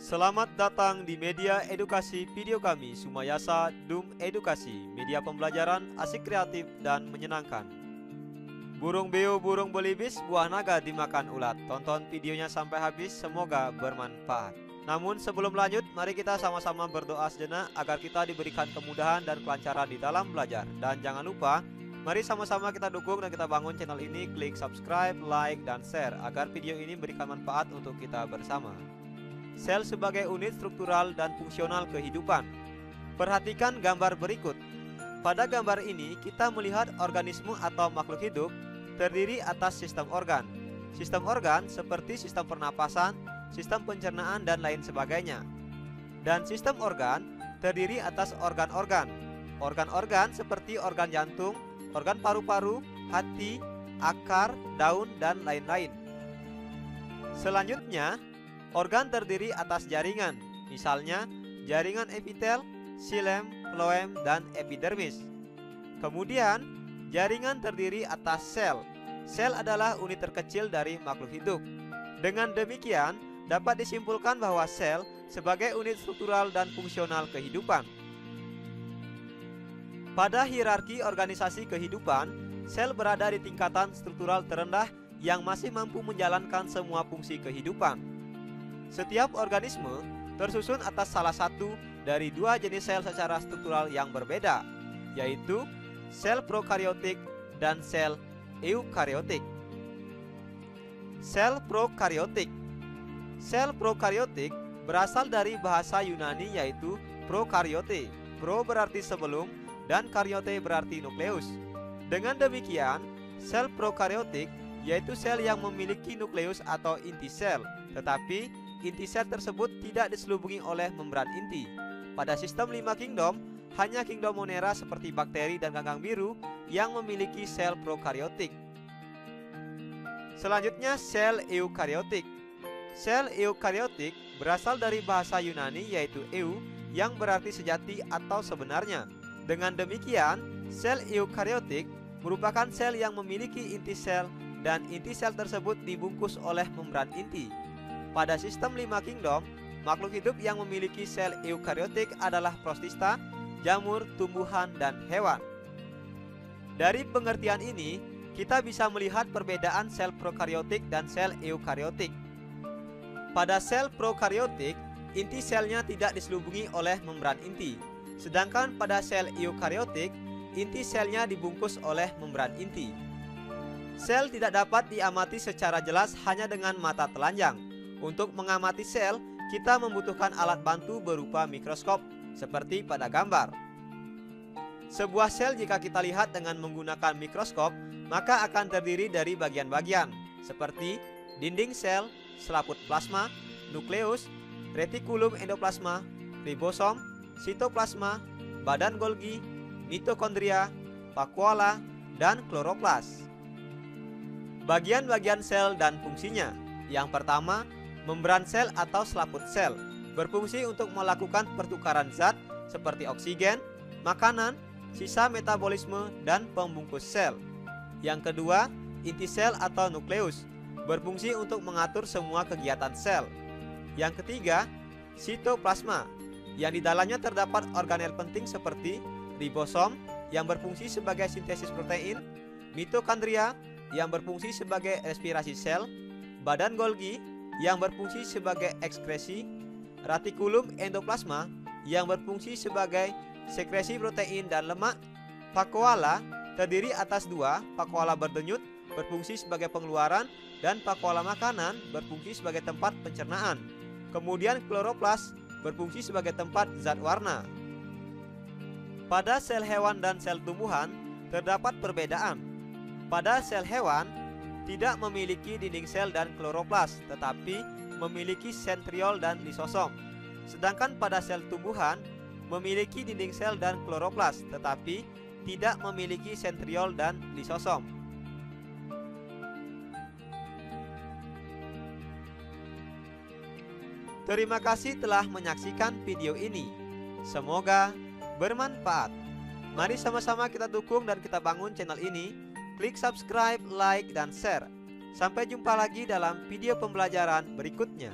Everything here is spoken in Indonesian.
Selamat datang di media edukasi video kami, Sumayasa Dum Edukasi, media pembelajaran asik, kreatif, dan menyenangkan. Burung beo, burung belibis, buah naga dimakan ulat. Tonton videonya sampai habis, semoga bermanfaat. Namun sebelum lanjut, mari kita sama-sama berdoa sejenak agar kita diberikan kemudahan dan kelancaran di dalam belajar. Dan jangan lupa, mari sama-sama kita dukung dan kita bangun channel ini. Klik subscribe, like, dan share agar video ini memberikan manfaat untuk kita bersama. Sel sebagai unit struktural dan fungsional kehidupan. Perhatikan gambar berikut. Pada gambar ini kita melihat organisme atau makhluk hidup terdiri atas sistem organ. Sistem organ seperti sistem pernapasan, sistem pencernaan, dan lain sebagainya. Dan sistem organ terdiri atas organ-organ. Organ-organ seperti organ jantung, organ paru-paru, hati, akar, daun, dan lain-lain. Selanjutnya, organ terdiri atas jaringan, misalnya jaringan epitel, xilem, floem, dan epidermis. Kemudian, jaringan terdiri atas sel. Sel adalah unit terkecil dari makhluk hidup. Dengan demikian, dapat disimpulkan bahwa sel sebagai unit struktural dan fungsional kehidupan. Pada hierarki organisasi kehidupan, sel berada di tingkatan struktural terendah yang masih mampu menjalankan semua fungsi kehidupan. Setiap organisme tersusun atas salah satu dari dua jenis sel secara struktural yang berbeda, yaitu sel prokariotik dan sel eukariotik. Sel prokariotik. Sel prokariotik berasal dari bahasa Yunani yaitu prokaryote. Pro berarti sebelum dan karyote berarti nukleus. Dengan demikian, sel prokariotik yaitu sel yang memiliki nukleus atau inti sel, tetapi inti sel tersebut tidak diselubungi oleh membran inti. Pada sistem 5 kingdom, hanya kingdom Monera seperti bakteri dan ganggang biru yang memiliki sel prokariotik. Selanjutnya, sel eukariotik. Sel eukariotik berasal dari bahasa Yunani yaitu eu, yang berarti sejati atau sebenarnya. Dengan demikian, sel eukariotik merupakan sel yang memiliki inti sel dan inti sel tersebut dibungkus oleh membran inti. Pada sistem 5 kingdom, makhluk hidup yang memiliki sel eukariotik adalah protista, jamur, tumbuhan, dan hewan. Dari pengertian ini, kita bisa melihat perbedaan sel prokariotik dan sel eukariotik. Pada sel prokariotik, inti selnya tidak diselubungi oleh membran inti. Sedangkan pada sel eukariotik, inti selnya dibungkus oleh membran inti. Sel tidak dapat diamati secara jelas hanya dengan mata telanjang. Untuk mengamati sel, kita membutuhkan alat bantu berupa mikroskop, seperti pada gambar. Sebuah sel jika kita lihat dengan menggunakan mikroskop, maka akan terdiri dari bagian-bagian, seperti dinding sel, selaput plasma, nukleus, retikulum endoplasma, ribosom, sitoplasma, badan Golgi, mitokondria, vakuola, dan kloroplas. Bagian-bagian sel dan fungsinya. Yang pertama, membran sel atau selaput sel berfungsi untuk melakukan pertukaran zat seperti oksigen, makanan, sisa metabolisme, dan pembungkus sel. Yang kedua, inti sel atau nukleus berfungsi untuk mengatur semua kegiatan sel. Yang ketiga, sitoplasma yang di dalamnya terdapat organel penting seperti ribosom yang berfungsi sebagai sintesis protein, mitokondria yang berfungsi sebagai respirasi sel, badan Golgi yang berfungsi sebagai ekskresi, retikulum endoplasma yang berfungsi sebagai sekresi protein dan lemak, vakuola terdiri atas dua, vakuola berdenyut berfungsi sebagai pengeluaran dan vakuola makanan berfungsi sebagai tempat pencernaan. Kemudian kloroplas berfungsi sebagai tempat zat warna. Pada sel hewan dan sel tumbuhan terdapat perbedaan. Pada sel hewan tidak memiliki dinding sel dan kloroplas, tetapi memiliki sentriol dan lisosom. Sedangkan pada sel tumbuhan memiliki dinding sel dan kloroplas, tetapi tidak memiliki sentriol dan lisosom. Terima kasih telah menyaksikan video ini. Semoga bermanfaat. Mari sama-sama kita dukung dan kita bangun channel ini. Klik subscribe, like, dan share. Sampai jumpa lagi dalam video pembelajaran berikutnya.